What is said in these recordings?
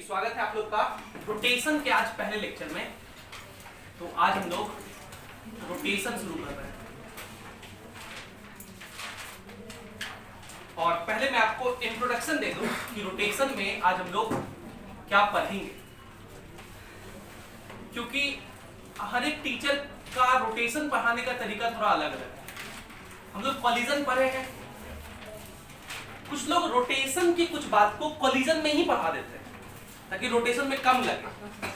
स्वागत है आप लोग का रोटेशन के आज पहले लेक्चर में। तो आज हम लोग रोटेशन शुरू कर रहे हैं और पहले मैं आपको इंट्रोडक्शन दे दूं कि रोटेशन में आज हम लोग क्या पढ़ेंगे, क्योंकि हर एक टीचर का रोटेशन पढ़ाने का तरीका थोड़ा अलग अलग है। हम लोग कॉलिजन पढ़े हैं, कुछ लोग रोटेशन की कुछ बात को कॉलिजन में ही पढ़ा देते हैं ताकि रोटेशन में कम लगे।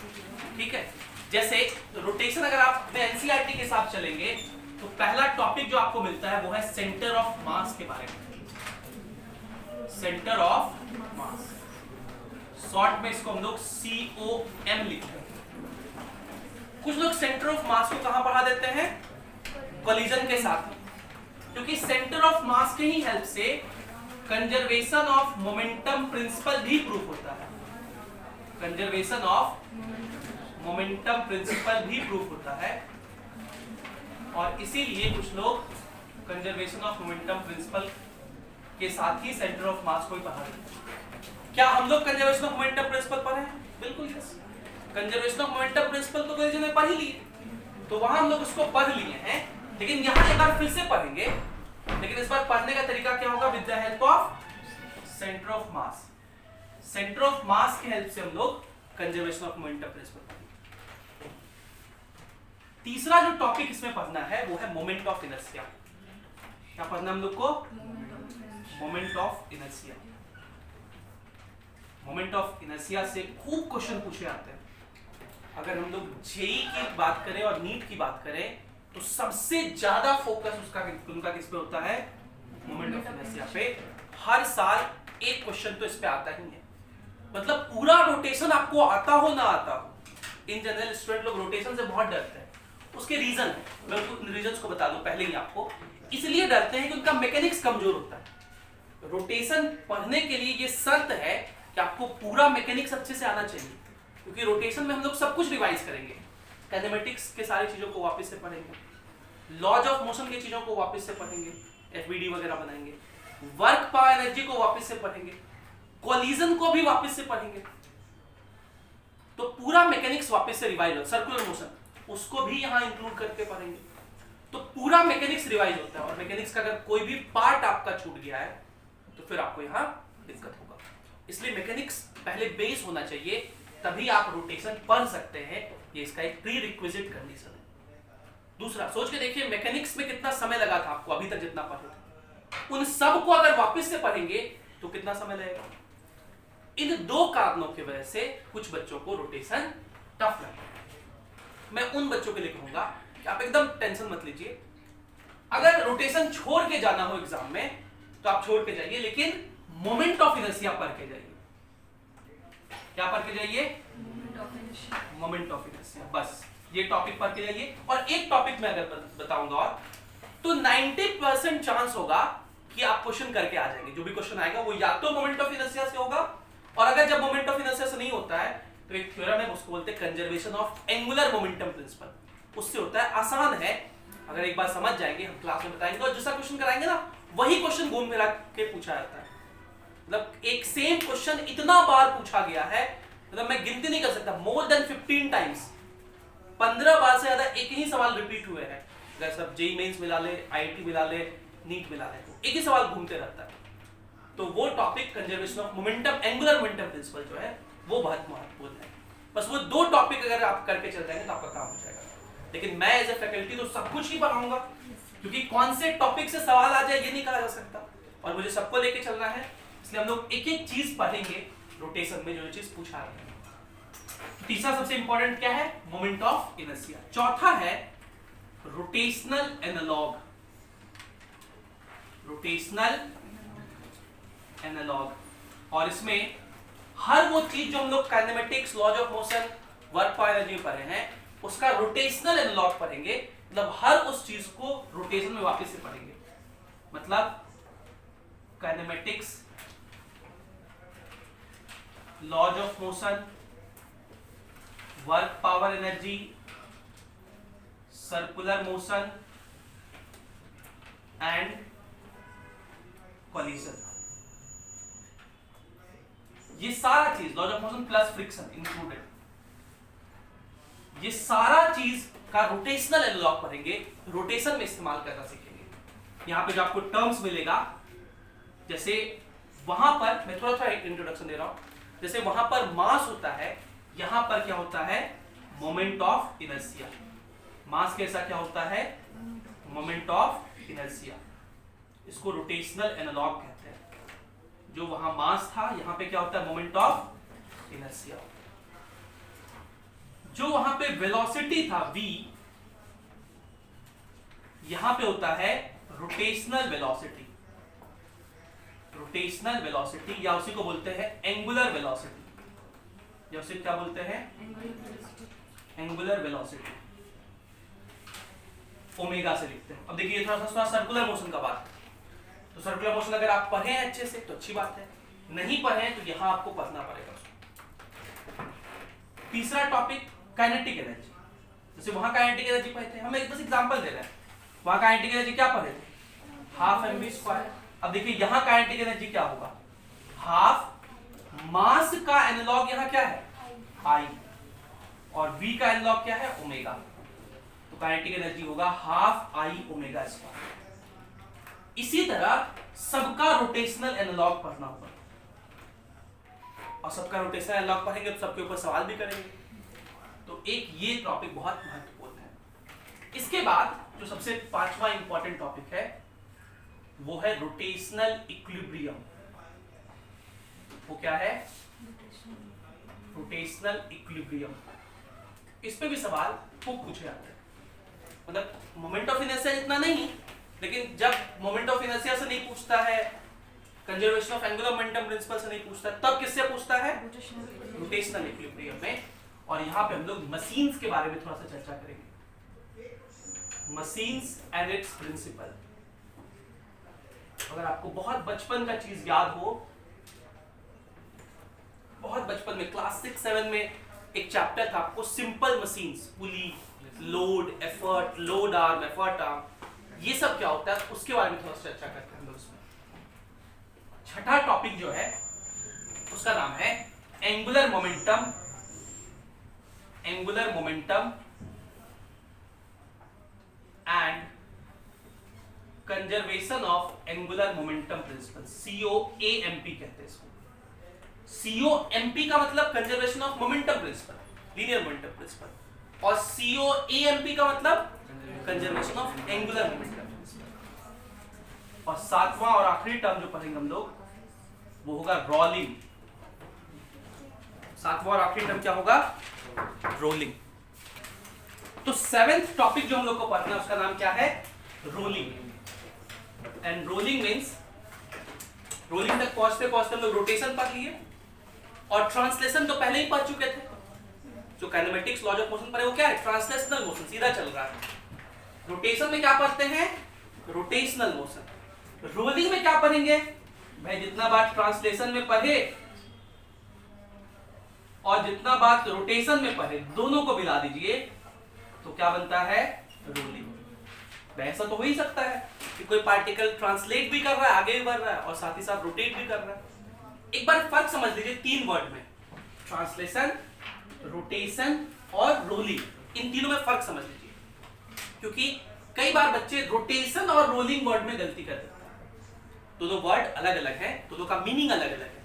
ठीक है, जैसे रोटेशन अगर आप अपने एनसीईआरटी के साथ चलेंगे तो पहला टॉपिक जो आपको मिलता है वो है सेंटर ऑफ मास के बारे में। सेंटर ऑफ मास, शॉर्ट में इसको हम लोग COM लिखते हैं। कुछ लोग सेंटर ऑफ मास को कहां पढ़ा देते हैं? कॉलिजन के साथ, क्योंकि सेंटर ऑफ मास के ही हेल्प से कंजर्वेशन ऑफ मोमेंटम प्रिंसिपल भी प्रूफ होता है। कंजर्वेशन ऑफ मोमेंटम प्रिंसिपल भी प्रूफ होता है और इसीलिए कुछ लोग कंजर्वेशन ऑफ मोमेंटम प्रिंसिपल के साथ ही सेंटर ऑफ मास को ही पढ़ा देते हैं। क्या हम लोग कंजर्वेशन ऑफ मोमेंटम प्रिंसिपल पढ़े हैं? बिल्कुल yes. Conservation of momentum principle तो कई जने पढ़ ही लिए, तो वहां हम लोग उसको पढ़ लिए हैं, लेकिन यहां एक बार फिर से पढ़ेंगे। लेकिन इस बार पढ़ने का तरीका क्या होगा? With the help of centre of mass. Centre of मास की हेल्प से हम लोग कंजर्वेशन ऑफ मोमेंटम प्रिंसिपल पढ़ेंगे। तीसरा जो टॉपिक इसमें पढ़ना है वो है मोमेंट ऑफ इनर्शिया। क्या पढ़ना हम लोग को? Moment of inertia. Moment of inertia से खूब क्वेश्चन पूछे आते हैं। अगर हम लोग जेई की बात करें और नीट की बात करें तो सबसे ज्यादा फोकस उनका किस पे होता है? मोमेंट ऑफ इनर्शिया पे। हर साल एक क्वेश्चन तो इस पे आता ही है। मतलब पूरा रोटेशन आपको आता हो ना आता हो, इन जनरल स्टूडेंट लोग रोटेशन से बहुत डरते हैं। उसके रीजन है, मैं उन रीजंस को बता दूं पहले ही आपको। इसलिए डरते हैं कि उनका मैकेनिक्स कमजोर होता है। रोटेशन पढ़ने के लिए ये शर्त है कि आपको पूरा मैकेनिक्स अच्छे से आना चाहिए, क्योंकि रोटेशन में हम लोग सब कुछ रिवाइज करेंगे। काइनेमेटिक्स के सारी चीजों को वापस से पढ़ेंगे, लॉज ऑफ मोशन की चीजों को वापस से पढ़ेंगे, एफबीडी वगैरह बनाएंगे, वर्क पावर एनर्जी को वापस से पढ़ेंगे, कोलिजन को भी वापस से पढ़ेंगे। तो पूरा मैकेनिक्स वापस से रिवाइज हो, सर्कुलर मोशन उसको भी यहां इंक्लूड करके पढ़ेंगे। तो पूरा मैकेनिक्स रिवाइज होता है और मैकेनिक्स का अगर कोई भी पार्ट आपका छूट गया है तो फिर आपको यहां दिक्कत होगा। इसलिए मैकेनिक्स पहले बेस होना चाहिए, तभी आप रोटेशन पढ़ सकते हैं। ये इसका एक प्री रिक्विजिट कंडीशन है। दूसरा, सोच के देखिए मैकेनिक्स में कितना समय लगा था आपको अभी तक जितना पढ़े थे, उन सब को अगर वापस से पढ़ेंगे तो कितना समय लगेगा? इन दो कारणों की वजह से कुछ बच्चों को रोटेशन टफ लगता है। मैं उन बच्चों के लिए कहूंगा कि आप एकदम टेंशन मत लीजिए। अगर रोटेशन छोड़ के जाना हो एग्जाम में तो आप छोड़ के जाइए, लेकिन मोमेंट ऑफ इनर्शिया पढ़ के जाइए। क्या पढ़ के जाइए? Moment of inertia. बस ये टॉपिक पढ़ के जाइए। और एक टॉपिक मैं अगर बताऊंगा और तो 90% चांस होगा कि आप क्वेश्चन करके आ जाएंगे। जो भी क्वेश्चन आएगा वो या तो मोमेंट ऑफ इनर्शिया से होगा, और अगर जब मोमेंट ऑफ इनर्शिया से नहीं होता है तो एक थ्योरम है, उसको बोलते हैं conservation of angular momentum principle. उससे होता है, आसान है। अगर एक बार समझ जाएंगे, हम क्लास में बताएंगे, और जैसा क्वेश्चन कराएंगे ना वही क्वेश्चन घूम फिरा के पूछा जाता है। मतलब एक सेम क्वेश्चन इतना बार पूछा गया है, मतलब मैं गिनती नहीं कर सकता, मोर देन 15 टाइम्स। 15 बार से ज्यादा एक ही सवाल रिपीट हुए हैं। अगर सब जेईई मेंस मिला ले, आईआईटी मिला ले, नीट मिला ले, तो एक ही सवाल घूमते रहता है। तो वो topic conservation of momentum, angular momentum principle जो है वो बहुत महत्वपूर्ण है। बस वो दो टॉपिक अगर आप करके चल जाएंगे तो आपका काम हो जाएगा। लेकिन मैं एज ए फैकल्टी तो सब कुछ ही पढ़ाऊंगा, क्योंकि कौन से टॉपिक से सवाल आ जाए ये नहीं कहा जा सकता और मुझे सबको लेके चलना है। इसलिए हम लोग एक एक चीज पढ़ेंगे रोटेशन में, जो चीज पूछा रहे हैं। तीसरा सबसे इंपॉर्टेंट क्या है? Moment of inertia. चौथा है रोटेशनल एनालॉग। रोटेशनल एनालॉग, और इसमें हर वो चीज जो हम लोग kinematics, laws of motion, work power energy पढ़े हैं, उसका रोटेशनल एनालॉग पढ़ेंगे। मतलब हर उस चीज को रोटेशन में वापस से पढ़ेंगे। मतलब kinematics, laws of motion, work power energy, circular motion and collision, ये सारा चीज laws of motion plus friction included, ये सारा चीज का रोटेशनल एनालॉग पढ़ेंगे, रोटेशन में इस्तेमाल करना सीखेंगे। यहां पे जो आपको टर्म्स मिलेगा, जैसे वहां पर मैं थोड़ा इंट्रोडक्शन दे रहा हूं, जैसे वहां पर मास होता है, यहां पर क्या होता है, मोमेंट ऑफ इनर्शिया। मास कैसा क्या होता है, मोमेंट ऑफ इनर्शिया, इसको रोटेशनल एनालॉग कहते हैं। जो वहां मास था, यहां पे क्या होता है, मोमेंट ऑफ इनर्शिया। जो वहां पे वेलोसिटी था v, यहां पे होता है रोटेशनल वेलोसिटी। रोटेशनल वेलोसिटी या उसी को बोलते हैं एंगुलर वेलोसिटी, या उसे क्या बोलते हैं, एंगुलर वेलोसिटी, ओमेगा से लिखते हैं। अब देखिए थोड़ा सा सर्कुलर मोशन का बात है, तो सर्कुलर मोशन अगर आप पढ़े हैं अच्छे से तो अच्छी बात है, नहीं पढ़े हैं तो यहां आपको पढ़ना पड़ेगा। तीसरा टॉपिक काइनेटिक एनर्जी। जैसे वहां काइनेटिक एनर्जी पढ़े थे, हम एक बस एग्जांपल दे रहे हैं, वहां काइनेटिक एनर्जी क्या पढ़े थे, हाफ mv²। अब देखिए यहां काइनेटिक एनर्जी क्या होगा, हाफ मास का एनालॉग यहां क्या है, I, और v का एनालॉग क्या है, ओमेगा। तो काइनेटिक एनर्जी होगा हाफ I ओमेगा स्क्वायर। इसी तरह सबका रोटेशनल एनालॉग पढ़ना होगा, और सबका रोटेशनल एनालॉग पढ़ेंगे तो सबके ऊपर सवाल भी करेंगे। तो एक ये टॉपिक बहुत महत्वपूर्ण है। इसके बाद जो सबसे पांचवा इंपॉर्टेंट टॉपिक है वो है रोटेशनल इक्विलिब्रियम। वो क्या है, रोटेशनल इक्विलिब्रियम। इस पे भी सवाल खूब पूछे जाते हैं, मतलब मोमेंट ऑफ इनर्शिया इतना नहीं, लेकिन जब मोमेंट ऑफ इनर्शिया से नहीं पूछता है, conservation of angular momentum principle से नहीं पूछता, तब किससे पूछता है, रोटेशनल इक्विलिब्रियम में। और यहाँ पे हम लोग मशीन्स के बारे में थोड़ा सा चर्चा करेंगे, मशीन्स एंड इट्स प्रिंसिपल। अगर आपको बहुत बचपन का चीज याद हो, बहुत बचपन में क्लास 6-7 में एक चैप्टर था आपको simple machines, pulley, load, effort, load arm, effort arm, ये सब क्या होता है उसके बारे में थोड़ा सा चर्चा करते हैं हम लोग उसमें। छठा टॉपिक जो है उसका नाम है angular momentum, angular momentum and conservation of angular momentum principle, COAMP कहते हैं इसको। COMP का मतलब conservation of momentum principle, linear momentum principle, और COAMP का मतलब conservation of angular momentum principle. और सातवां और आखिरी टर्म जो पढ़ेंगे हम लोग वो होगा रोलिंग। सातवां और आखिरी टर्म क्या होगा, रोलिंग। तो 7th टॉपिक जो हम लोग को पढ़ना है उसका नाम क्या है, rolling. And rolling means, rolling तक पहुंचते पहुंचते हम लोग रोटेशन पढ़ लिए, और ट्रांसलेशन तो पहले ही पढ़ चुके थे। जो काइनेमेटिक्स लॉज ऑफ मोशन पढ़े वो क्या है, ट्रांसलेशनल मोशन, सीधा चल रहा है। रोटेशन में क्या पढ़ते हैं, रोटेशनल मोशन। रोलिंग में क्या पढ़ेंगे भाई, जितना बात ट्रांसलेशन में पढ़े और जितना बात रोटेशन में पढ़े, दोनों को मिला दीजिए तो क्या बनता है, रोलिंग। ऐसा तो हो ही सकता है कि कोई पार्टिकल ट्रांसलेट भी कर रहा है, आगे भी बढ़ रहा है, और साथ ही साथ रोटेट भी कर रहा है। एक बार फर्क समझ लीजिए 3 वर्ड में, ट्रांसलेशन, रोटेशन और रोलिंग, इन तीनों में फर्क समझ लीजिए, क्योंकि कई बार बच्चे रोटेशन और रोलिंग वर्ड में गलती कर देते हैं। दोनों वर्ड अलग अलग है, दोनों का मीनिंग अलग अलग है।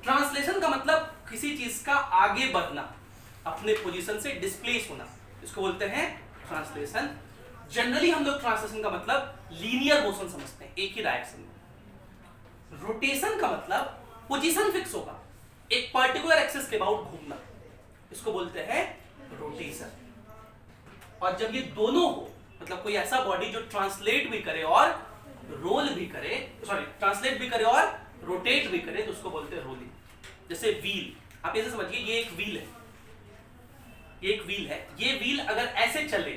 ट्रांसलेशन का मतलब किसी चीज का आगे बढ़ना, अपने पोजीशन से डिस्प्लेस होना, इसको बोलते हैं ट्रांसलेशन। जनरली हम लोग ट्रांसलेशन का मतलब लीनियर मोशन समझते हैं, एक ही डायरेक्शन में। रोटेशन का मतलब पोजीशन फिक्स होगा, एक पर्टिकुलर एक्सिस के अबाउट घूमना, इसको बोलते हैं रोटेशन। और जब ये दोनों हो, मतलब कोई ऐसा बॉडी जो ट्रांसलेट भी करे और रोल भी करे, सॉरी ट्रांसलेट भी करे और रोटेट भी करे, तो उसको बोलते हैं रोलिंग। जैसे व्हील, आप ऐसे समझिए ये एक व्हील है, ये एक व्हील है, ये व्हील अगर ऐसे चले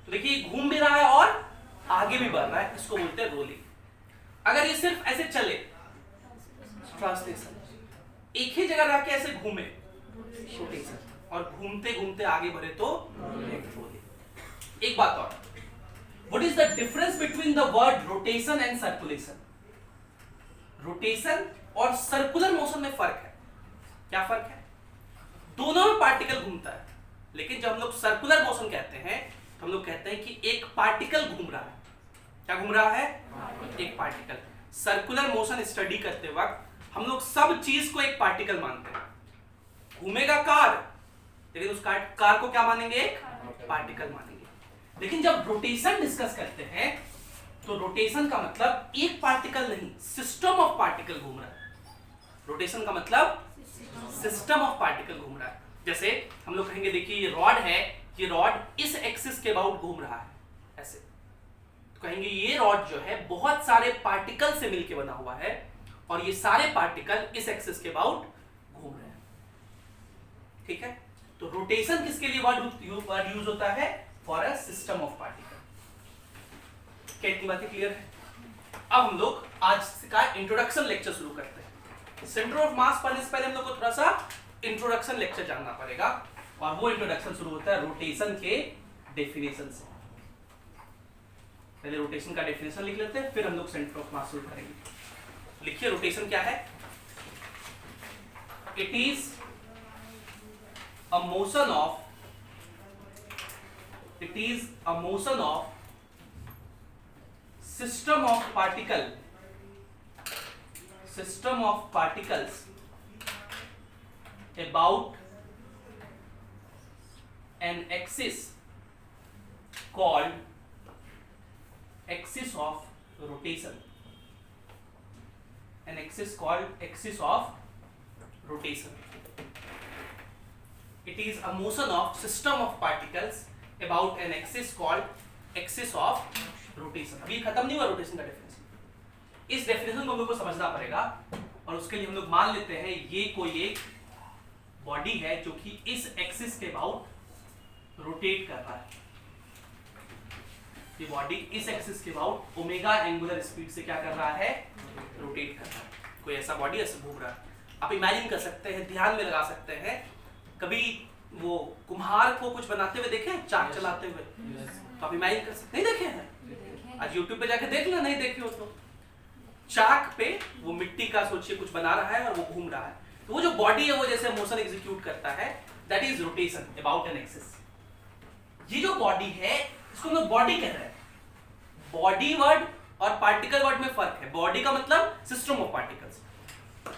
तो देखिए घूम भी रहा है और आगे भी बढ़ रहा है, इसको बोलते हैं रोलिंग। अगर ये सिर्फ ऐसे चले, ट्रांसलेशन, एक ही जगह रह के ऐसे घूमे, रोटेशन, और घूमते घूमते आगे बढ़े तो रोलिंग। एक बात और, what is the difference between the word rotation and circulation? Rotation और सर्कुलर मोशन में फर्क है। क्या फर्क है? दोनों में पार्टिकल घूमता है, लेकिन जब हम लोग सर्कुलर मोशन कहते हैं तो हम लोग कहते हैं कि एक पार्टिकल घूम रहा है। क्या घूम रहा है? एक पार्टिकल। सर्कुलर मोशन स्टडी करते वक्त हम लोग सब चीज को एक पार्टिकल मानते हैं। घूमेगा कार, लेकिन उस कार को क्या मानेंगे? एक पार्टिकल मानेंगे। लेकिन जब रोटेशन डिस्कस करते हैं तो रोटेशन का मतलब एक पार्टिकल नहीं, सिस्टम ऑफ पार्टिकल घूम रहा है। रोटेशन का मतलब सिस्टम ऑफ पार्टिकल घूम रहा है। जैसे हम लोग कहेंगे देखिए ये रॉड है, ये रॉड इस एक्सिस के अबाउट घूम रहा है, ऐसे तो कहेंगे ये रॉड जो है बहुत सारे पार्टिकल से मिलकर बना हुआ है और ये सारे पार्टिकल इस एक्सिस के अबाउट घूम रहे हैं। ठीक है, तो रोटेशन किसके लिए वर्ड यूज होता है? For a system of particle. क्या इतनी बातें क्लियर है? अब हम लोग आज का इंट्रोडक्शन लेक्चर शुरू करते हैं। सेंटर ऑफ मास पढ़ने से पहले हम लोग को थोड़ा सा इंट्रोडक्शन लेक्चर जानना पड़ेगा, और वो इंट्रोडक्शन शुरू होता है रोटेशन के डेफिनेशन से। पहले रोटेशन का डेफिनेशन लिख लेते हैं, फिर हम लोग सेंटर ऑफ मास शुरू करेंगे। लिखिए रोटेशन क्या है? It is a motion of system of particles about an axis called axis of rotation. An axis called axis of rotation. It is a motion of system of particles about an axis called axis of rotation. अभी खत्म नहीं हुआ rotation का definition. इस definition को हम लोग को समझना पड़ेगा, और उसके लिए हम लोग मान लेते हैं ये कोई एक बॉडी है जो कि इस एक्सिस के अबाउट रोटेट कर रहा है। ये बॉडी इस एक्सिस के अबाउट ओमेगा एंगुलर स्पीड से क्या कर रहा है? रोटेट कर रहा है। कोई ऐसा बॉडी ऐसे घूम रहा है। आप इमेजिन कर सकते हैं, ध्यान में लगा सकते हैं, कभी वो कुम्हार को कुछ बनाते हुए देखे, चाक चलाते हुए? तो आप इमेजिन कर सकते, नहीं देखे हैं? आज यूट्यूब पे जाके देख लो, नहीं देखे हो तो। चाक पे वो मिट्टी का सोचिए कुछ बना रहा है और वो घूम रहा है, तो वो जो बॉडी है वो जैसे मोशन एग्जीक्यूट करता है, that is rotation about an axis. ये जो बॉडी है इसको हम लोग बॉडी कह रहे हैं। बॉडी वर्ड और पार्टिकल वर्ड में फर्क है। बॉडी का मतलब सिस्टम ऑफ पार्टिकल्स।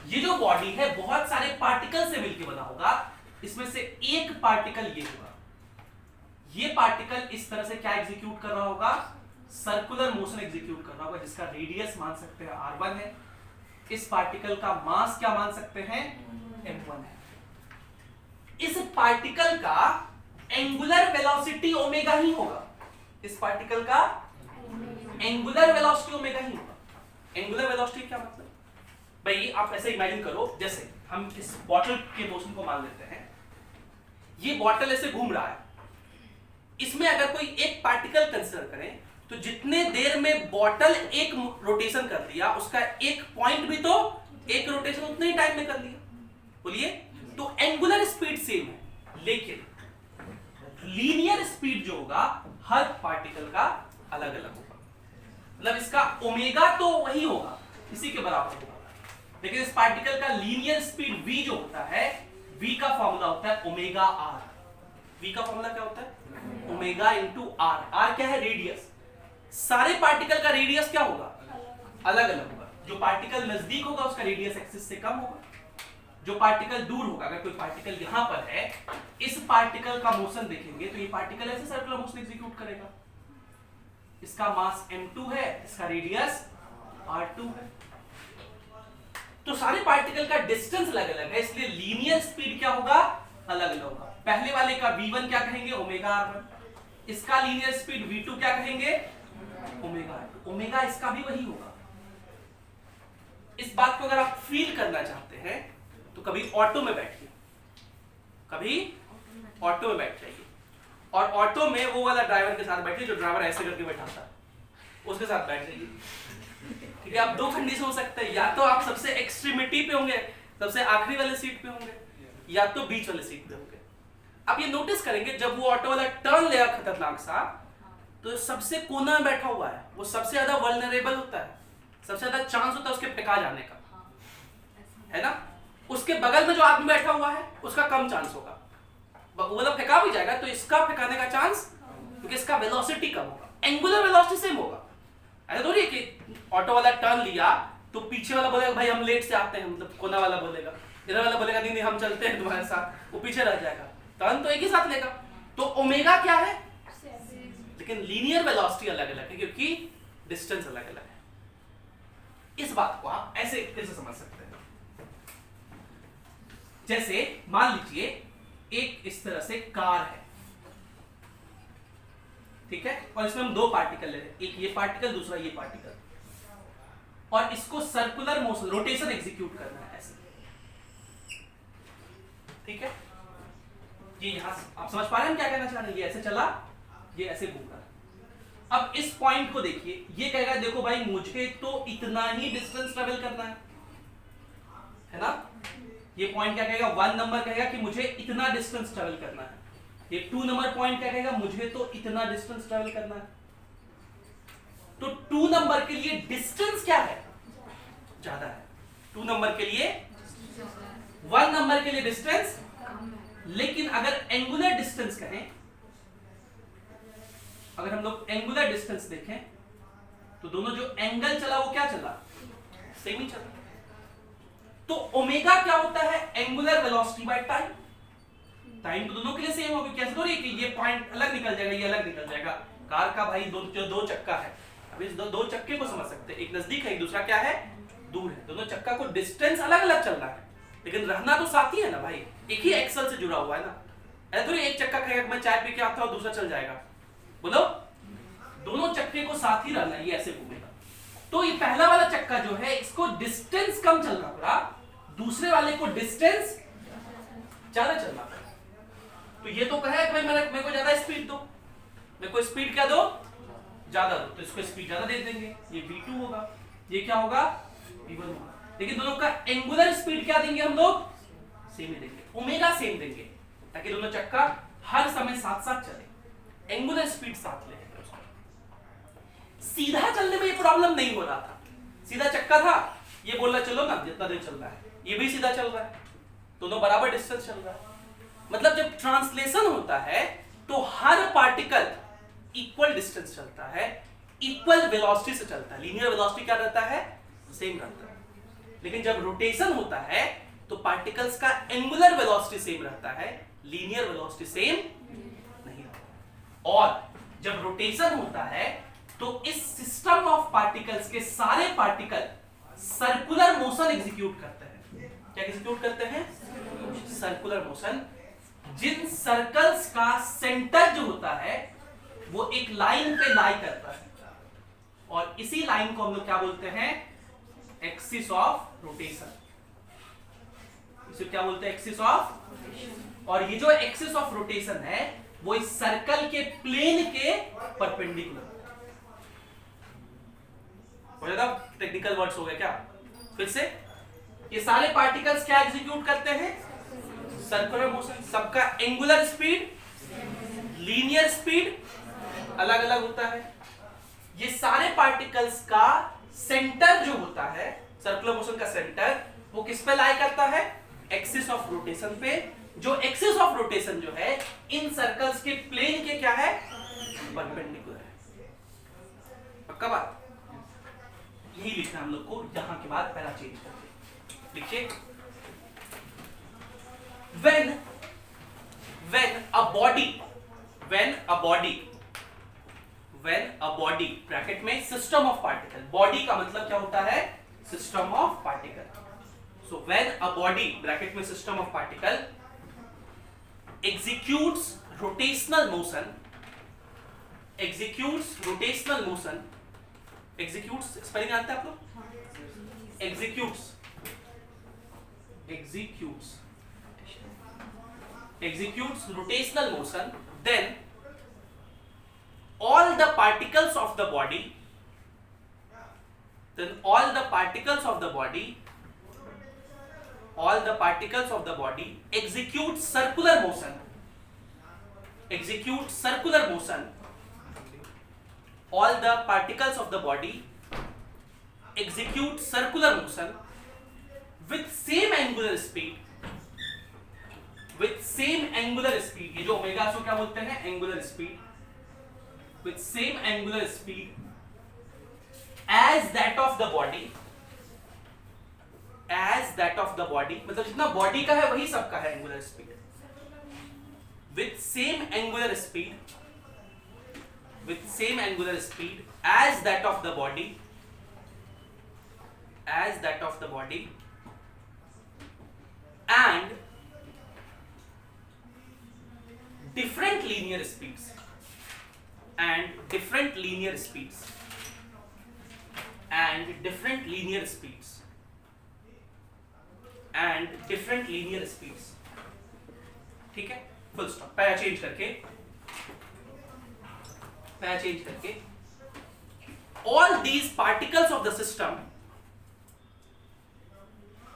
ये जो बॉडी है बहुत सारे पार्टिकल से मिलकर बना होगा, इसमें से एक पार्टिकल ये होगा। ये पार्टिकल इस तरह से क्या एग्जीक्यूट कर रहा होगा? सर्कुलर मोशन एग्जीक्यूट कर रहा होगा, जिसका रेडियस मान सकते हैं r1 है। इस पार्टिकल का मास क्या मान सकते हैं? m1 है। इस पार्टिकल का एंगुलर वेलोसिटी ओमेगा ही होगा। इस पार्टिकल का एंगुलर वेलोसिटी ओमेगा ही होगा। एंगुलर वेलोसिटी क्या मतलब? भाई आप ऐसे इमेजिन करो, जैसे हम इस बॉटल के मोशन को मान लेते हैं। ये बॉटल ऐसे घूम रहा है, इसमें अगर कोई एक पार्टिकल कंसीडर करें तो जितने देर में बॉटल एक रोटेशन कर दिया, उसका एक पॉइंट भी तो एक रोटेशन उतने ही टाइम में कर लिया। बोलिए, तो एंगुलर स्पीड सेम है, लेकिन लीनियर स्पीड जो होगा हर पार्टिकल का अलग अलग होगा। मतलब इसका ओमेगा तो वही होगा, इसी के बराबर होगा, लेकिन इस पार्टिकल का लीनियर स्पीड v जो होता है, v का फॉर्मूला होता है ओमेगा r। v का फॉर्मूला क्या होता है? Omega into r। r क्या है? रेडियस। सारे पार्टिकल का रेडियस क्या होगा? अलग अलग होगा। जो पार्टिकल नजदीक होगा उसका रेडियस एक्सिस से कम होगा, जो पार्टिकल दूर होगा। अगर कोई पार्टिकल यहां पर है, इस पार्टिकल का मोशन देखेंगे तो ये पार्टिकल ऐसे सर्कुलर मोशन एग्जीक्यूट करेगा। इसका मास m2 है, इसका रेडियस r2 है। तो सारे पार्टिकल का डिस्टेंस अलग अलग है, इसलिए लीनियर स्पीड क्या होगा? अलग अलग होगा। पहले वाले का v1 क्या कहेंगे? Omega r1। इसका लीनियर स्पीड v2 क्या कहेंगे? Omega r2। ओमेगा इसका भी वही होगा। इस बात को अगर आप फील करना चाहते हैं तो कभी ऑटो में बैठिए, कभी ऑटो में बैठ जाइए, और ऑटो में वो वाला ड्राइवर के साथ बैठिए जो ड्राइवर ऐसे करके बैठाता है, उसके साथ बैठ जाइए। ठीक है, आप दो कंडीशन हो सकते हैं, या तो आप सबसे एक्सट्रीमिटी पे होंगे, सबसे आखिरी वाले सीट पे होंगे, या तो बीच वाले सीट पे होंगे। आप ये नोटिस करेंगे जब वो ऑटो वाला टर्न लेगा खतरनाक सा, तो सबसे कोना में बैठा हुआ है वो सबसे ज्यादा वल्नरेबल होता है, सबसे ज्यादा चांस होता है उसके पिका जाने का। है ना, उसके बगल में जो आदमी बैठा हुआ है उसका कम चांस होगा, मतलब फेंका भी जाएगा तो इसका फेंकाने का चांस, क्योंकि इसका वेलोसिटी कम होगा, एंगुलर वेलोसिटी सेम होगा। ऐसा थोड़ी है कि ऑटो वाला टर्न लिया तो पीछे वाला बोलेगा भाई हम लेट से आते हैं, मतलब कोना वाला बोलेगा, इधर वाला बोलेगा नहीं नहीं हम चलते हैं तुम्हारे साथ, वो पीछे रह जाएगा, टर्न तो एक ही साथ लेगा। तो ओमेगा क्या है, लेकिन लीनियर वेलोसिटी अलग अलग है क्योंकि डिस्टेंस अलग अलग है। इस बात को आप ऐसे कैसे समझ सकते हैं, जैसे मान लीजिए एक इस तरह से कार है, ठीक है, और इसमें हम दो पार्टिकल ले रहे हैं, एक ये पार्टिकल दूसरा ये पार्टिकल, और इसको सर्कुलर मोशन रोटेशन एग्जीक्यूट करना है ऐसे, ठीक है। ये यहां आप समझ पा रहे हैं हम क्या कहना चाह रहे हैं, ये ऐसे चला ये ऐसे घूम रहा है। अब इस पॉइंट को देखिए, ये कहेगा देखो भाई मुझे तो इतना ही डिस्टेंस ट्रेवल करना है ना, ये पॉइंट क्या कहेगा, 1 नंबर कहेगा कि मुझे इतना डिस्टेंस ट्रेवल करना है, ये 2 नंबर पॉइंट क्या कहेगा, मुझे तो इतना डिस्टेंस ट्रेवल करना है। तो 2 नंबर के लिए डिस्टेंस क्या है, ज्यादा है, 2 नंबर के लिए, 1 नंबर के लिए डिस्टेंस, लेकिन अगर एंगुलर डिस्टेंस कहें, अगर हम लोग एंगुलर डिस्टेंस देखें तो दोनों जो एंगल चला वो क्या चला, सेम ही चला। तो ओमेगा क्या होता है, angular velocity by time, time तो दोनों के लिए सेम होगी, कैसे थोड़ी कि ये पॉइंट अलग निकल जाएगा ये अलग निकल जाएगा। कार का भाई दो चक्का है, अब इस दो चक्के को समझ सकते हैं, एक नजदीक है एक दूसरा क्या है दूर है, दोनों चक्का को डिस्टेंस अलग अलग चल रहा है लेकिन रहना तो साथ ही है ना भाई, एक ही एक्सल से जुड़ा हुआ है ना। ऐसा थोड़ी एक चक्का कहेगा मैं चाय पी के आता हूं दूसरा चल जाएगा, बोलो दोनों चक्के को साथ ही रहना, ये ऐसे घूमेगा। तो ये पहला वाला चक्का जो है इसको डिस्टेंस कम चलना पड़ा, दूसरे वाले को डिस्टेंस ज्यादा चलना पड़ा। तो ये तो कहे कि भाई मेरे को ज्यादा स्पीड दो, मेरे को स्पीड क्या दो, ज्यादा दो, तो इसको स्पीड ज्यादा दे देंगे, ये v2 होगा, ये क्या होगा v1 होगा। लेकिन दोनों का एंगुलर स्पीड क्या देंगे हम लोग, सेम ही देंगे, ओमेगा सेम देंगे, ताकि दोनों चक्का हर समय साथ साथ चले, एंगुलर स्पीड साथ ले। सीधा चलने में ये प्रॉब्लम नहीं हो रहा था, सीधा चक्का था, ये बोल रहा चलो ना जितना देर चल रहा है, ये भी सीधा चल रहा है, दोनों बराबर डिस्टेंस चल रहा है। मतलब जब ट्रांसलेशन होता है तो हर पार्टिकल इक्वल डिस्टेंस चलता है, इक्वल वेलोसिटी से चलता है, लीनियर वेलोसिटी क्या रहता है, सेम रहता है। लेकिन जब रोटेशन होता है तो पार्टिकल्स का एंगुलर वेलोसिटी सेम रहता है, लीनियर वेलोसिटी सेम नहीं रहता। और जब रोटेशन होता है तो इस सिस्टम ऑफ पार्टिकल्स के सारे पार्टिकल सर्कुलर मोशन एग्जीक्यूट करते हैं। क्या एग्जीक्यूट करते हैं, सर्कुलर मोशन। जिन सर्कल्स का सेंटर जो होता है वो एक लाइन पे लाई करता है, और इसी लाइन को हम लोग क्या बोलते हैं, एक्सिस ऑफ रोटेशन। इसे क्या बोलते हैं, एक्सिस ऑफ। और ये जो एक्सिस ऑफ रोटेशन है वो इस सर्कल के प्लेन के परपेंडिकुलर। टेक्निकल वर्ड्स हो गए क्या, फिर से ये सारे पार्टिकल्स क्या एग्जीक्यूट करते हैं, सर्कुलर मोशन। सबका एंगुलर स्पीड, लीनियर स्पीड अलग अलग होता है। ये सारे पार्टिकल्स का सेंटर जो होता है, सर्कुलर मोशन का सेंटर, वो किस पे लाई करता है, एक्सिस ऑफ रोटेशन पे। जो एक्सिस ऑफ रोटेशन जो है इन सर्कल्स के प्लेन के क्या है, परपेंडिकुलर है। पक्का बात, यही लिखना हम लोग को, यहां के बाद पैरा चेंज करके लिखिए। when a body ब्रैकेट में सिस्टम ऑफ पार्टिकल, बॉडी का मतलब क्या होता है, system of particle. So when a body bracket में system of particle executes rotational motion, executes spelling आता है आप लोग, executes rotational motion, then all the particles of the body execute circular motion, all the particles of the body execute circular motion with same angular speed, with same angular speed, ये जो omega इसको क्या बोलते हैं? Angular speed. With same angular speed as that of the body, as that of the body, मतलब जितना body का है वही सबका है angular speed. With same angular speed, with same angular speed as that of the body, as that of the body, and different linear speeds, and different linear speeds, and different linear speeds, and different linear speeds. ठीक है, full stop. Para change करके all these particles of the system,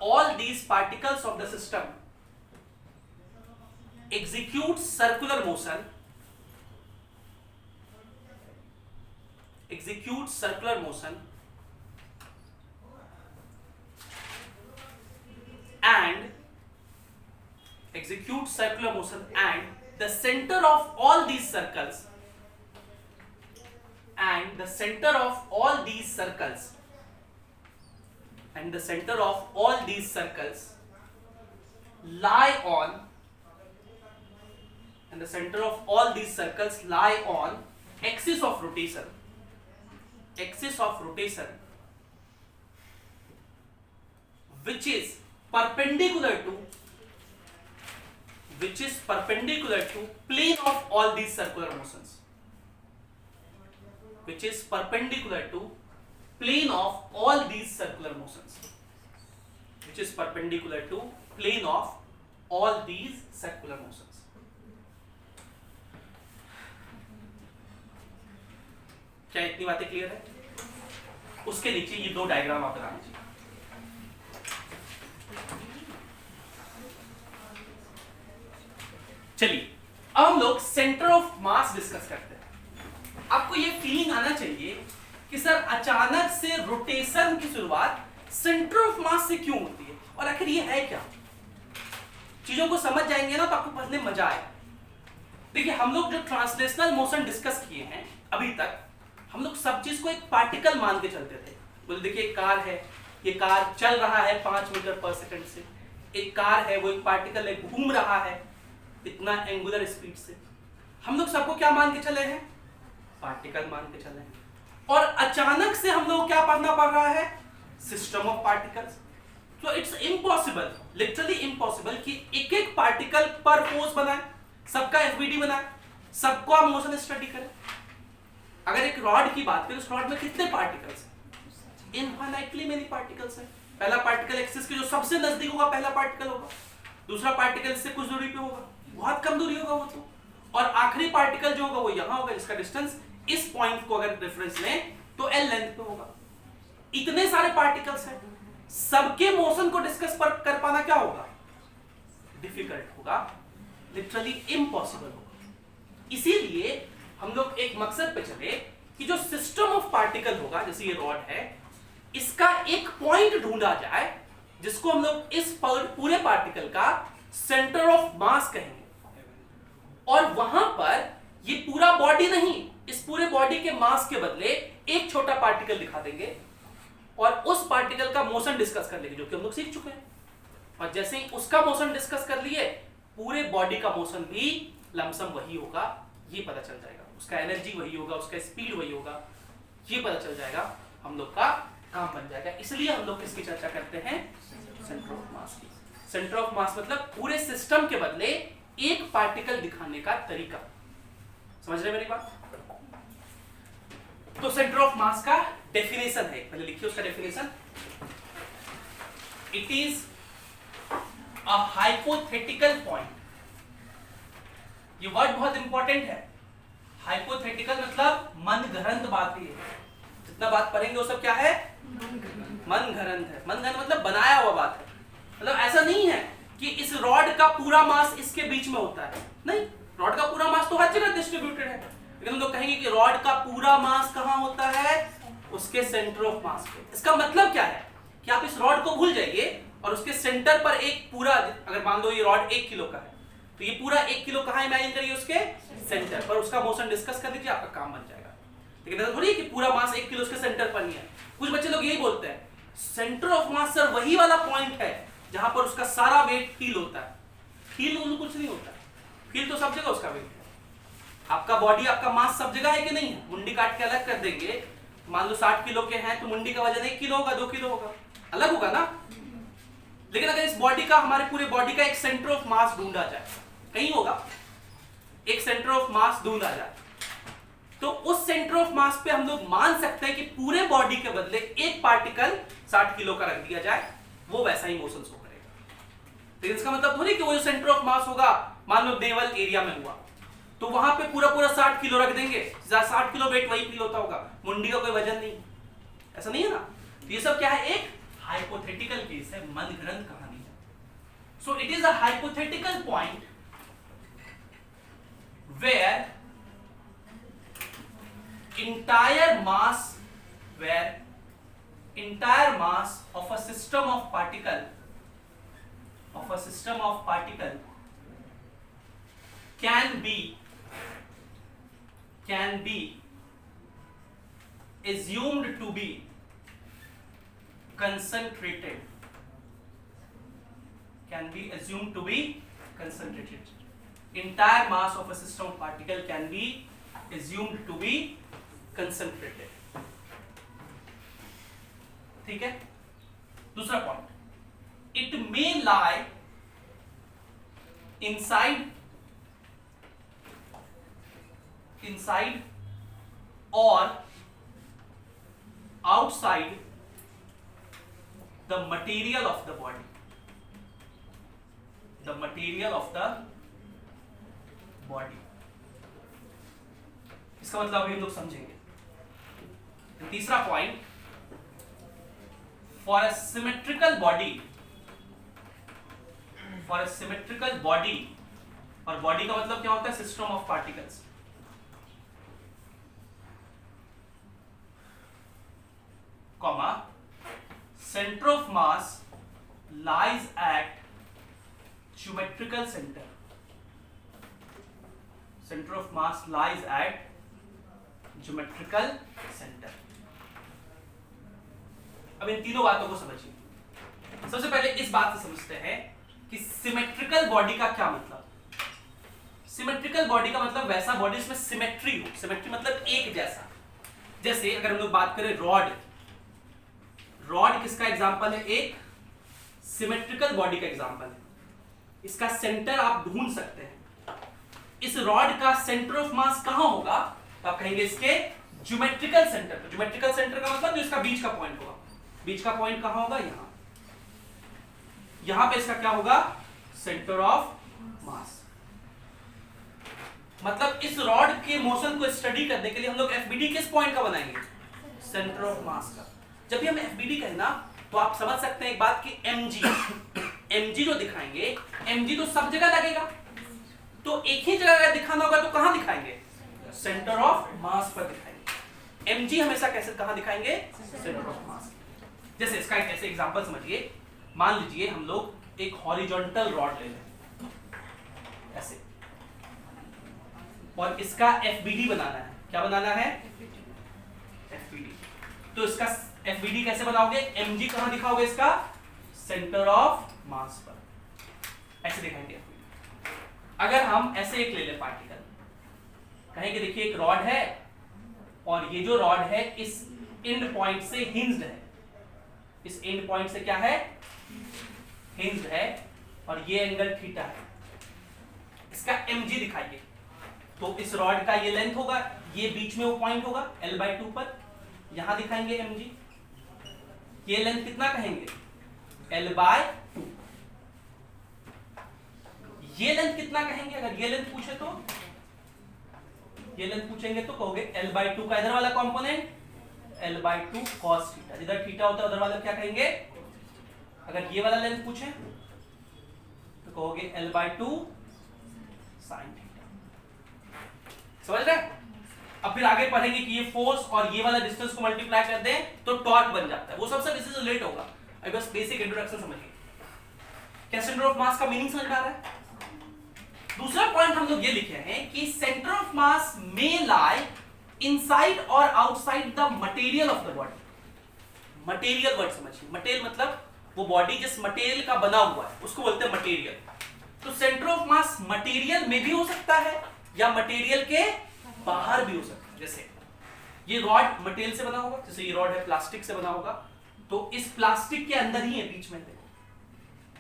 all these particles of the system execute circular motion, execute circular motion, and execute circular motion, and the center of all these circles, and the center of all these circles, and the center of all these circles lie on, and the center of all these circles lie on axis of rotation, axis of rotation, which is perpendicular to, which is perpendicular to plane of all these circular motions, which is perpendicular to plane of all these circular motions, which is perpendicular to plane of all these circular motions. क्या इतनी बातें clear है? उसके नीचे ये दो diagram आप बना लीजिए. चलिए अब हम लोग सेंटर ऑफ मास डिस्कस करते हैं. आपको ये फीलिंग आना चाहिए कि सर अचानक से रोटेशन की शुरुआत सेंटर ऑफ मास से क्यों होती है और आखिर ये है क्या. चीजों को समझ जाएंगे ना तो आपको पढ़ने में मजा आएगा. देखिए हम लोग जो ट्रांसलेशनल मोशन डिस्कस किए हैं अभी तक, हम लोग सब चीज को एक पार्टिकल मान के चलते थे. बोले देखिए एक कार है, ये कार चल रहा है 5 मीटर पर सेकंड से. एक कार है, वो एक पार्टिकल है, घूम रहा है इतना एंगुलर स्पीड से. हम लोग सबको क्या मान के चले हैं? पार्टिकल मान के चले हैं. और अचानक से हम लोग क्या पढ़ना पड़ रहा है? System of particles. तो इट्स इम्पॉसिबल, लिटरली इम्पॉसिबल कि एक एक पार्टिकल पर फोर्स बनाए, सबका एफबीडी बनाए, सबको आप मोशन स्टडी करें. अगर एक रॉड की बात करें, उस रॉड में कितने पार्टिकल्स हैं? इनफाइनाइटली मेनी पार्टिकल्स हैं. पहला पार्टिकल एक्सिस के जो सबसे नजदीक होगा पहला पार्टिकल होगा. दूसरा पार्टिकल इससे कुछ दूरी पे होगा, बहुत कम दूरी होगा वो तो. और आखिरी पार्टिकल जो होगा वो यहां होगा, जिसका डिस्टेंस इस पॉइंट को अगर रेफरेंस लें तो l लेंथ पे होगा. इतने सारे पार्टिकल्स हैं, सबके मोशन को डिस्कस कर पाना क्या होगा? डिफिकल्ट होगा, लिटरली इम्पॉसिबल होगा. इसीलिए हम लोग एक मकसद पे चले कि जो सिस्टम ऑफ पार्टिकल होगा, जैसे ये रॉड है, इसका एक पॉइंट ढूंढा जाए जिसको हम लोग इस पूरे पार्टिकल का सेंटर ऑफ मास कहेंगे. और वहां पर ये पूरा बॉडी नहीं, इस पूरे बॉडी के मास के बदले एक छोटा पार्टिकल दिखा देंगे और उस पार्टिकल का मोशन डिस्कस कर लेंगे, जो कि हम लोग सीख चुके हैं. और जैसे ही उसका मोशन डिस्कस कर लिए, पूरे बॉडी का मोशन भी लमसम वही होगा, ये पता चल जाएगा. उसका एनर्जी वही होगा, उसका स्पीड वही होगा, ये पता चल जाएगा. हम लोग का काम बन जाएगा. इसलिए हम लोग किसकी चर्चा करते हैं? सेंटर ऑफ मास की. सेंटर ऑफ मास मतलब पूरे सिस्टम के बदले एक पार्टिकल दिखाने का तरीका. समझ रहे मेरी बात? तो सेंटर ऑफ मास का डेफिनेशन है, पहले लिखिए उसका definition. It is a hypothetical point. ये वर्ड बहुत इंपॉर्टेंट है. हाइपोथेटिकल मतलब मनगढ़ंत बात है. जितना बात पढ़ेंगे वो सब क्या है? मनगढ़ंत है. मनगढ़ंत मतलब बनाया हुआ बात है. मतलब ऐसा नहीं है कि इस रॉड का पूरा मास इसके बीच में होता है. नहीं, रॉड का पूरा मास तो हर जगह डिस्ट्रीब्यूटेड है, लेकिन हम लोग कहेंगे कि रॉड का पूरा मास कहां होता है? उसके सेंटर ऑफ मास पे. इसका मतलब क्या है कि आप इस रॉड को भूल जाइए और उसके सेंटर पर एक पूरा, अगर मान लो ये रॉड 1 किलो का है तो ये पूरा 1 किलो कहाँ इमेजिन करिए, उसके सेंटर पर। उसका मोशन डिस्कस कर दीजिए, आपका काम बन जाएगा। लेकिन ऐसा थोड़ी है कि पूरा मास 1 किलो उसके सेंटर पर नहीं है। कुछ बच्चे लोग यही बोलते हैं सेंटर ऑफ मास सर वही वाला पॉइंट है जहां पर उसका सारा वेट फील होता है। फील कुछ नहीं होता, फील तो सब जगह उसका वेट है। आपका बॉडी, आपका मास सब जगह है कि नहीं है? मुंडी काट के अलग कर देंगे, मान लो 60 किलो के हैं तो मुंडी का वजन 1 किलो होगा, 2 किलो होगा, अलग होगा ना। लेकिन अगर इस बॉडी का, हमारे पूरे बॉडी का एक सेंटर ऑफ मास ढूंढा जाए, कहीं होगा एक सेंटर ऑफ मास ढूंढा जाए, तो उस सेंटर ऑफ मास पे हम लोग मान सकते हैं कि पूरे बॉडी के बदले एक पार्टिकल 60 किलो का रख दिया जाए, वो वैसा ही मोशन शो करेगा। लेकिन इसका मतलब थोड़ी कि वो जो सेंटर ऑफ मास होगा, मान लो नेवल एरिया में हुआ तो वहां पे पूरा 60 किलो रख देंगे, 60 किलो वेट वही फील होता होगा, मुंडी का कोई वजन नहीं, ऐसा नहीं है ना। तो ये सब क्या है, एक हाइपोथेटिकल केस है, मनगढ़ंत कहानी है। So it is a hypothetical point where entire mass of a system of particle can be assumed to be concentrated. Entire mass of a system of particle can be assumed to be concentrated. ठीक है। दूसरा point, it may lie inside or outside the material of the body. इसका मतलब अभी हम लोग समझेंगे। तीसरा point, for a symmetrical body, और बॉडी का मतलब क्या होता है, system of particles, comma centre of mass lies at geometrical centre, geometrical centre. अब इन तीनों बातों को समझिए। सबसे पहले इस बात से समझते हैं कि सिमेट्रिकल बॉडी का क्या मतलब। सिमेट्रिकल बॉडी का मतलब वैसा बॉडी जिसमें सिमेट्री हो। सिमेट्री मतलब एक जैसा। जैसे अगर हम लोग बात करें रॉड किसका एग्जांपल है, एक सिमेट्रिकल बॉडी का एग्जांपल है। इसका सेंटर आप ढूंढ सकते हैं। इस रॉड का सेंटर ऑफ मास कहां होगा, तो आप कहेंगे इसके ज्योमेट्रिकल सेंटर पर। ज्योमेट्रिकल सेंटर का मतलब जो इसका बीच का पॉइंट होगा। बीच का पॉइंट कहां होगा, यहां पे इसका क्या होगा, सेंटर ऑफ मास। मतलब इस रॉड के मोशन को स्टडी करने के लिए हम लोग एफबीडी किस पॉइंट का बनाएंगे, सेंटर ऑफ मास का। जब भी हम एफबीडी कहें ना तो आप समझ सकते हैं एक बात कि एमजी जो दिखाएंगे, एमजी तो सब जगह लगेगा, तो एक ही जगह अगर दिखाना होगा तो कहां दिखाएंगे, सेंटर ऑफ मास पर दिखाएंगे। एमजी हमेशा कैसे कहां दिखाएंगे, सेंटर ऑफ मास। जैसे इसका एक ऐसे एग्जांपल समझिए, मान लीजिए हम लोग एक हॉरिजॉन्टल रॉड ले लें ऐसे, और इसका एफबीडी बनाना है। क्या बनाना है, एफबीडी। तो इसका एफबीडी कैसे बनाओगे, एमजी कहां दिखाओगे, इसका सेंटर ऑफ मास पर, ऐसे दिखाएंगे एफबीडी। अगर हम ऐसे एक ले लें पार्टिकल, कहेंगे देखिए एक रॉड है और ये जो रॉड है इस एंड पॉइंट से हिंज्ड है। इस एंड पॉइंट से क्या है, हिंज्ड है, और ये एंगल थीटा है। इसका mg दिखाइए, तो इस रॉड का ये लेंथ होगा, ये बीच में वो पॉइंट होगा l/2 पर, यहां दिखाएंगे mg। ये लेंथ कितना कहेंगे, l/2। ये लेंथ कितना कहेंगे, अगर ये लेंथ पूछे तो, ये लेंथ पूछेंगे तो कहोगे l/2 का इधर वाला कंपोनेंट l/2 cos थीटा। जिधर थीटा होता है उधर वाला क्या कहेंगे, अगर ये वाला लेंथ पूछे तो कहोगे l/2 sin थीटा। समझ रहे? अब फिर आगे पढ़ेंगे कि ये फोर्स और ये वाला डिस्टेंस को मल्टीप्लाई कर दें तो टॉर्क बन जाता है। वो सब इससे रिलेट होगा। अभी बस बेसिक इंट्रोडक्शन समझिए। क्या सेंटर ऑफ मास का मीनिंग समझ में आ रहा है? दूसरा पॉइंट हम लोग ये लिखे हैं कि सेंटर ऑफ मास में लाई इनसाइड और outside the material of the body. Material word समझिए, मटेरियल मतलब वो बॉडी जिस मटेरियल का बना हुआ है उसको बोलते हैं मटेरियल। तो सेंटर ऑफ मास मटेरियल में भी हो सकता है या मटेरियल के बाहर भी हो सकता है। जैसे ये रॉड मटेरियल से बना होगा, जैसे ये रॉड है प्लास्टिक से बना होगा, तो इस प्लास्टिक के अंदर ही है, बीच में देखो।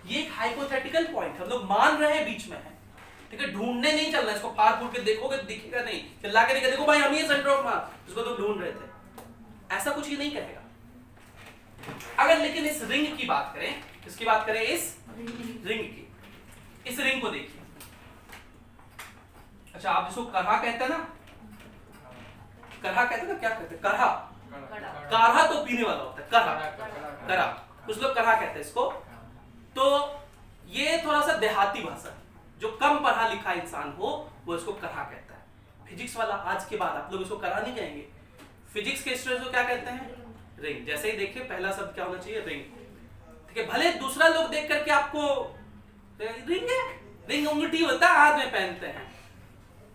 ये एक हाइपोथेटिकल पॉइंट हम लोग मान रहे हैं बीच में है, ठीक है। ढूंढने नहीं चलना, इसको फाड़ फूड़ के देखोगे तो दिखेगा नहीं, चिल्ला के देखो भाई हम ये सेंटर ऑफ मास, इसको तो ढूंढ रहे थे, ऐसा कुछ ही नहीं कहेगा। अगर लेकिन इस रिंग की बात करें, इसकी बात करें, इस रिंग की, इस रिंग को देखिए। अच्छा, आप जिसको करहा कहते हैं ना, करहा कहते हैं ना, क्या कहते हैं? करहा, करहा तो पीने वाला होता है, करहा, करहा, कुछ लोग करहा कहते हैं इसको। तो ये थोड़ा सा देहाती भाषा, जो कम पढ़ा लिखा इंसान हो वो इसको करहा कहता है। फिजिक्स वाला आज के बाद आप लोग इसको करहा नहीं कहेंगे, फिजिक्स के स्टूडेंट्स को क्या कहते हैं? रिंग। जैसे ही देखिए पहला शब्द क्या होना चाहिए? रिंग, ठीक है। भले दूसरा लोग देख करके आपको रिंग है, रिंग अंगूठी होता है, हाथ में पहनते हैं,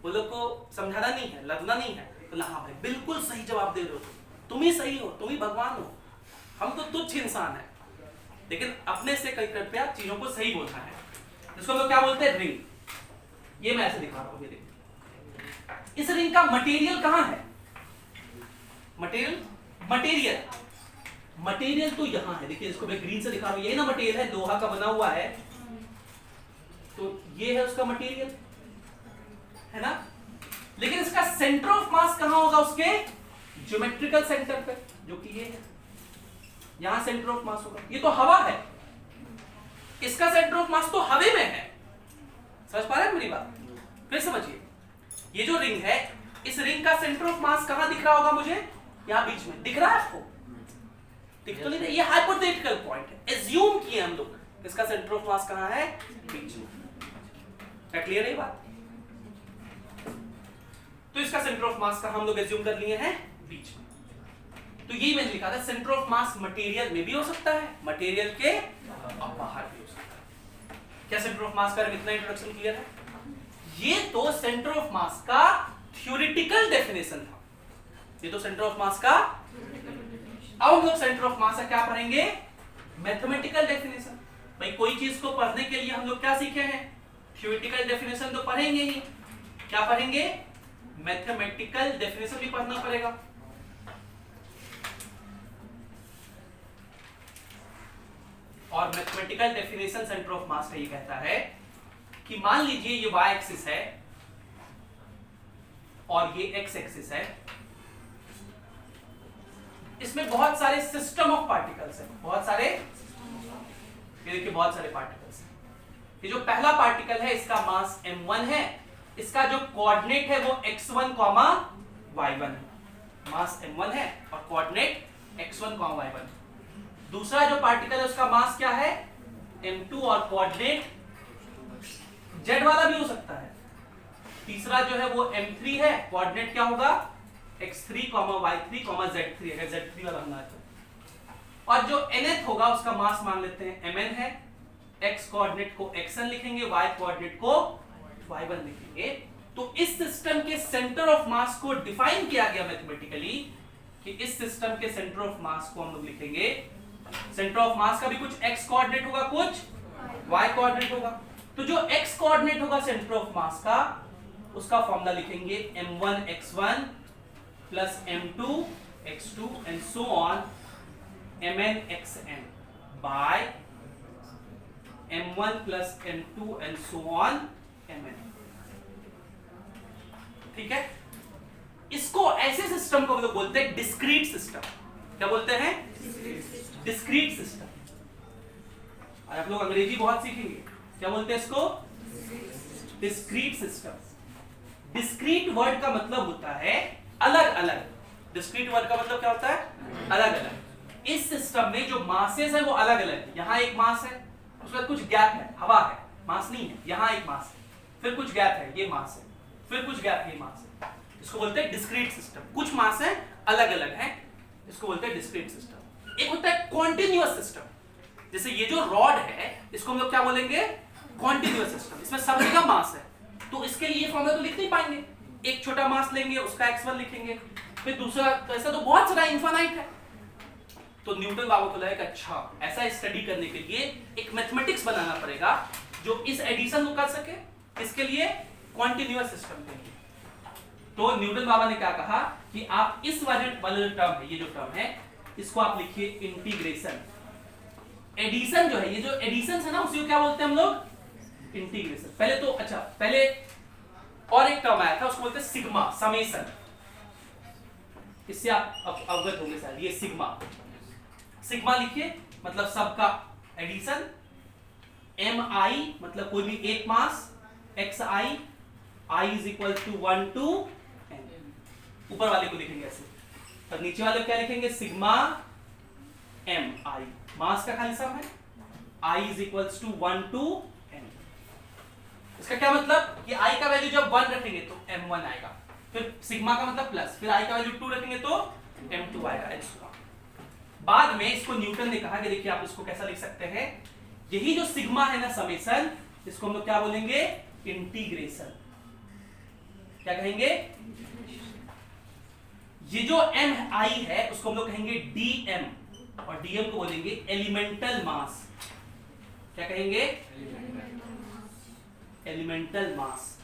वो लोग को समझाना नहीं है, लड़ना नहीं है, तो हाँ भाई बिल्कुल सही जवाब दे रहे हो, तुम ही सही हो, तुम ही भगवान हो, हम तो तुच्छ इंसान है। लेकिन अपने से कई कृपया चीजों को सही बोलना है, इसको लोग क्या बोलते हैं? रिंग। ये मैं ऐसे दिखा रहा हूं, ये देखिए। इस रिंग का मटेरियल कहां है? मटेरियल, मटेरियल, मटेरियल तो यहां है, देखिए इसको मैं ग्रीन से दिखा रहा हूं, ये ना मटेरियल है, लोहा का बना हुआ है, तो ये है उसका मटेरियल, है ना। लेकिन इसका सेंटर ऑफ मास कहां होगा? उसके ज्योमेट्रिकल सेंटर पे, जो कि ये है, यहां सेंटर ऑफ मास होगा। ये तो हवा है, इसका सेंटर ऑफ मास तो हवा में है। समझ पा रहे हैं मेरी बात? फिर समझिए, ये जो रिंग है, इस रिंग का सेंटर ऑफ मास कहां दिख रहा होगा मुझे? यहां बीच में दिख रहा है आपको? दिख तो नहीं रहा, ये हाइपोथेटिकल पॉइंट है, एज्यूम किए हम लोग, इसका सेंटर ऑफ मास कहां है? बीच में। क्या क्लियर है ये बात? तो इसका सेंटर ऑफ मास का हम लोग एज्यूम कर लिए हैं बीच में। तो यही मैंने लिखा था, सेंटर ऑफ मास मटेरियल में भी हो सकता है, मटेरियल के बाहर भी हो सकता है। क्या सेंटर ऑफ मास का इतना इंट्रोडक्शन क्लियर है? ये तो सेंटर ऑफ मास का थ्योरेटिकल डेफिनेशन था, ये तो सेंटर ऑफ मास का। अब हम लोग सेंटर ऑफ मास का क्या पढ़ेंगे? Mathematical definition. भाई कोई चीज को पढ़ने के लिए हम लोग क्या सीखे हैं? थ्योरेटिकल डेफिनेशन तो पढ़ेंगे ही, क्या पढ़ेंगे? मैथमेटिकल डेफिनेशन भी पढ़ना पड़ेगा। और mathematical definition centre of mass का ये कहता है कि मान लीजिए ये y एक्सिस है और ये x एक्सिस है, इसमें बहुत सारे सिस्टम ऑफ पार्टिकल्स हैं, बहुत सारे, ये देखिए बहुत सारे पार्टिकल्स हैं। ये जो पहला पार्टिकल है इसका मास m1 है, इसका जो कोऑर्डिनेट है वो x1, y1 है, मास m1 है और कोऑर्डिनेट x1, y1। दूसरा जो पार्टिकल है उसका मास क्या है? m2 और कोऑर्डिनेट z वाला भी हो सकता है। तीसरा जो है वो m3 है, कोऑर्डिनेट क्या होगा? x3, y3, z3, अगर z3 वाला होना है। और जो nth होगा उसका मास मान लेते हैं mn है, x कोऑर्डिनेट को xn लिखेंगे, y कोऑर्डिनेट को y1 लिखेंगे। तो इस सिस्टम के सेंटर ऑफ मास को डिफाइन किया गया मैथमेटिकली कि इस सिस्टम के सेंटर ऑफ मास को हम लोग लिखेंगे, सेंटर ऑफ मास का भी कुछ x कोऑर्डिनेट होगा, कुछ y कोऑर्डिनेट होगा। तो जो x कोऑर्डिनेट होगा सेंटर ऑफ मास का, उसका फॉर्मूला लिखेंगे m1 x1 plus m2 x2 and so on mn xn by m1 plus m2 and so on mn। ठीक है, इसको ऐसे सिस्टम को लोग बोलते हैं डिस्क्रीट सिस्टम। क्या बोलते हैं? Discrete system. आप लोग अंग्रेजी बहुत सीखेंगे, क्या बोलते हैं इसको? Discrete system. डिस्क्रीट वर्ड का मतलब होता है अलग अलग। डिस्क्रीट वर्ड का मतलब क्या होता है? अलग अलग। इस सिस्टम में जो मासेस है वो अलग अलग है। यहां एक मास है, उसके बाद कुछ गैप है, हवा है, मास नहीं है। यहां एक मास है, फिर कुछ गैप है, ये मास है, फिर कुछ गैप है, ये मास है। इसको बोलते हैं डिस्क्रीट सिस्टम। कुछ मास है अलग अलग है, इसको बोलते हैं डिस्क्रीट सिस्टम। एक होता है कॉन्टिन्यूअस सिस्टम। जैसे ये जो रॉड है इसको हम लोग क्या बोलेंगे, कॉन्टिन्यूअस सिस्टम, इसमें सब जगह मास है, तो इसके लिए फॉर्मूला तो लिख नहीं पाएंगे, एक छोटा मास लेंगे उसका x1 लिखेंगे, फिर दूसरा, तो ऐसा तो बहुत सारा इनफाइनाइट है। तो न्यूटन बाबा को लगा अच्छा ऐसा स्टडी करने के लिए एक मैथमेटिक्स बनाना पड़ेगा जो इस एडिशन को कर सके, इसके लिए कॉन्टिन्यूअस सिस्टम के लिए। तो न्यूटन बाबा ने क्या कहा कि आप इस वाले जो टर्म है, ये जो टर्म है इसको आप लिखिए इंटीग्रेशन। एडिशन जो है, ये जो एडिशन है ना उसी को क्या बोलते हैं हम लोग, इंटीग्रेशन। पहले तो अच्छा, पहले और एक टर्म आया था उसको बोलते हैं सिग्मा, समेशन, इससे आप अवगत होंगे शायद, ये सिग्मा। सिग्मा लिखिए मतलब सबका एडिशन, एम आई मतलब कोई भी एक mass, X I, I is equal to 1 to n, ऊपर वाले को लिखेंगे ऐसे, और नीचे वाले क्या लिखेंगे, सिग्मा एम आई, मास का खाली सम है, I is equal to 1 to n। इसका क्या मतलब कि आई का वैल्यू जब 1 रखेंगे तो m1 आएगा, फिर सिग्मा का मतलब प्लस, फिर आई का वैल्यू 2 रखेंगे तो m2 आएगा। बाद में इसको न्यूटन ने कहा कि देखिए आप इसको कैसा लिख सकते हैं, यही जो सिग्मा है ना समेशन, इसको हम लोग क्या बोलेंगे, इंटीग्रेशन। क्या कहेंगे, ये जो एम आई है उसको हम लोग कहेंगे डीएम, और डीएम को बोलेंगे एलिमेंटल मास। क्या कहेंगे, एलिमेंटल मास,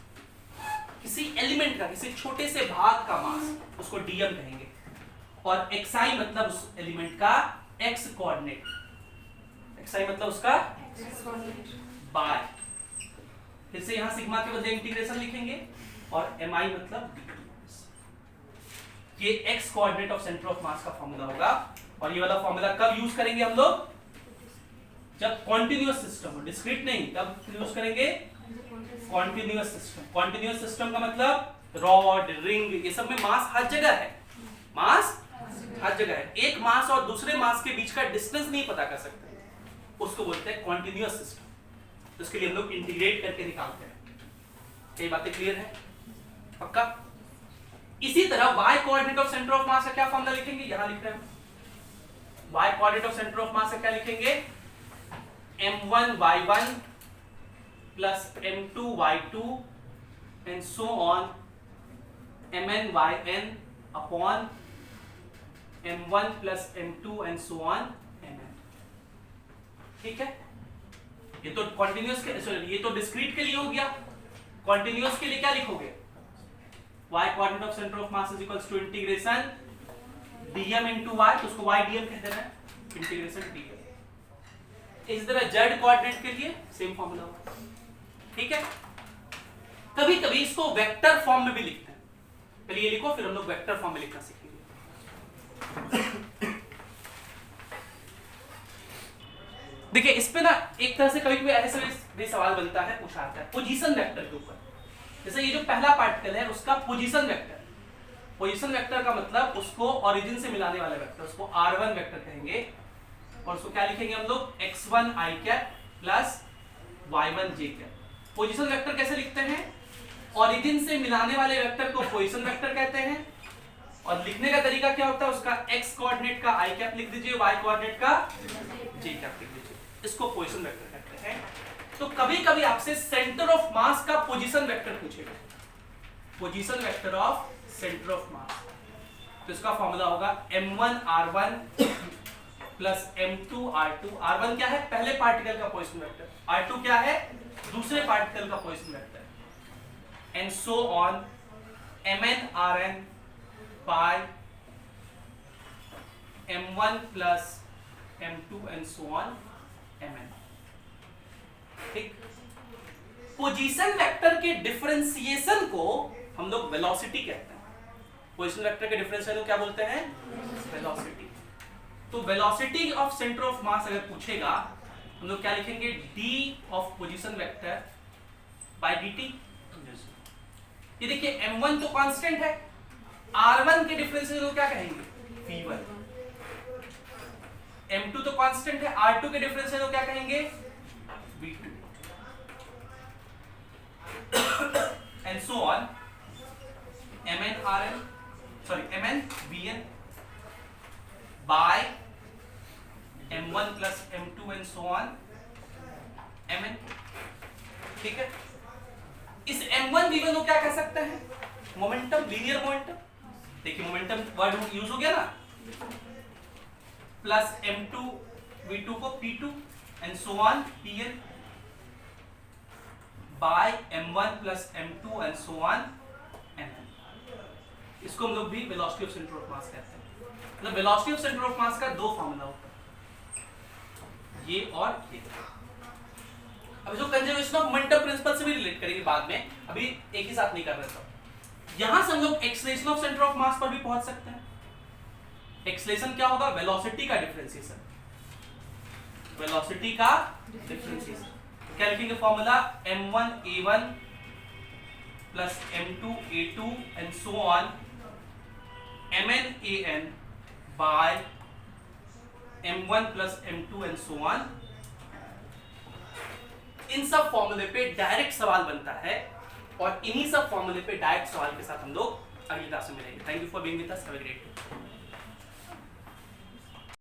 किसी एलिमेंट का, किसी छोटे से भाग का मास, उसको डीएम कहेंगे। और एक्सआई मतलब उस एलिमेंट का एक्स कोऑर्डिनेट, एक्सआई मतलब उसका बाय, फिर से यहां सिग्मा के बदले इंटीग्रेशन लिखेंगे, और एमआई मतलब ये x coordinate of centre of mass का फॉर्मूला होगा। और ये वाला फॉर्मूला कब यूज करेंगे हम लोग, जब कॉन्टिन्यूअस सिस्टम हो, डिस्क्रीट नहीं, कब यूज करेंगे, कॉन्टिन्यूअस सिस्टम। कॉन्टिन्यूअस सिस्टम का मतलब रॉड, रिंग, ये सब में मास हर जगह है, मास हर जगह है, एक मास और दूसरे मास के बीच का डिस्टेंस नहीं पता कर सकते, उसको बोलते हैं कॉन्टिन्यूअस सिस्टम। तो इसके लिए हम लोग इंटीग्रेट करके निकालते हैं। ये बातें क्लियर है पक्का। इसी तरह y coordinate of centre of mass का क्या फॉर्मूला लिखेंगे, यहां लिख रहे हैं, y coordinate of centre of mass का क्या लिखेंगे, m1 y1 plus m2 y2 and so on mn yn upon m1 plus m2 and so on mn। ठीक है, ये तो कॉन्टिन्यूअस के, सॉरी ये तो डिस्क्रीट के लिए हो गया। कॉन्टिन्यूअस के लिए क्या लिखोगे, y coordinate of centre of mass is equals to integration dm into y, तो उसको y dm कह देना है, इंटीग्रेशन dm। इस तरह z कोऑर्डिनेट के लिए सेम फॉर्मूला होगा। ठीक है, कभी कभी इसको वेक्टर फॉर्म में भी लिखते हैं, पहले ये लिखो फिर हम लोग वेक्टर फॉर्म में लिखना सीखेंगे। देखिए इस पे ना एक तरह से कभी कभी ऐसे भी सवाल बनता है, पूछा आता है पोजीशन वेक्टर के ऊपर। जैसे ये जो पहला पार्टिकल है उसका पोजीशन वेक्टर, पोजीशन वेक्टर का मतलब उसको ओरिजिन से मिलाने वाला वेक्टर, उसको r1 वेक्टर कहेंगे, और उसको क्या लिखेंगे हम लोग, x1 i cap plus y1 j cap. Position vector कैसे लिखते हैं, ओरिजिन से मिलाने वाले वेक्टर को पोजीशन वेक्टर कहते हैं, और लिखने का तरीका क्या होता है, उसका x कोऑर्डिनेट का i कैप लिख दीजिए, y कोऑर्डिनेट का j कैप लिख दीजिए, इसको पोजीशन वेक्टर कहते हैं। तो कभी कभी आपसे सेंटर ऑफ मास का पोजीशन वेक्टर पूछेगा, position vector of centre of मास, तो इसका फॉर्मूला होगा m1 r1 plus m2 r2। r1 क्या है, पहले पार्टिकल का पोजीशन वेक्टर, r2 क्या है, दूसरे पार्टिकल का position vector, and so on mn rn by m1 plus m2 and so on mn। ठीक, पोजीशन वेक्टर के डिफरेंशिएशन को हम लोग वेलोसिटी कहते हैं। पोजीशन वेक्टर के डिफरेंशिएशन को क्या बोलते हैं, वेलोसिटी। तो वेलोसिटी ऑफ सेंटर ऑफ मास अगर पूछेगा हम लोग क्या लिखेंगे, d of position vector by dt। ये देखिए m1 तो कांस्टेंट है, r1 के डिफरेंशिएशन को क्या कहेंगे, v1। m2 तो कांस्टेंट है, r2 के डिफरेंशिएशन को क्या कहेंगे, v2, and so on mn vn by m1 plus m2 and so on mn। ठीक है, इस m1 v1 को क्या कह सकते हैं? Momentum, linear momentum. देखिए मोमेंटम वर्ड यूज हो गया ना, प्लस m2 v2 को p2 and so on pn by m1 plus m2 and so on mn। इसको हम लोग भी velocity of centre of mass कहते हैं। मतलब velocity of centre of mass का दो फॉर्मूला होता है, ये और ये। अब जो कंजर्वेशन ऑफ मोमेंटम प्रिंसिपल से भी रिलेट करेंगे बाद में, अभी एक ही साथ नहीं कर रहे तो। यहां से हम लोग एक्सेलरेशन ऑफ सेंटर ऑफ मास पर भी पहुंच सकते हैं। एक्सेलरेशन क्या होगा? वेलोसिटी का डिफरेंशिएशन, वेलोसिटी का डिफरेंशिएशन। क्या लिखेंगे formula? m1a1 plus m2a2 and so on mnan by m1 plus m2 and so on. इन सब फॉर्मूले पे डायरेक्ट सवाल बनता है और इन्हीं सब फॉर्मूले पे डायरेक्ट सवाल के साथ हम लोग अगली क्लास में मिलेंगे। Thank you for being with us, have a great day.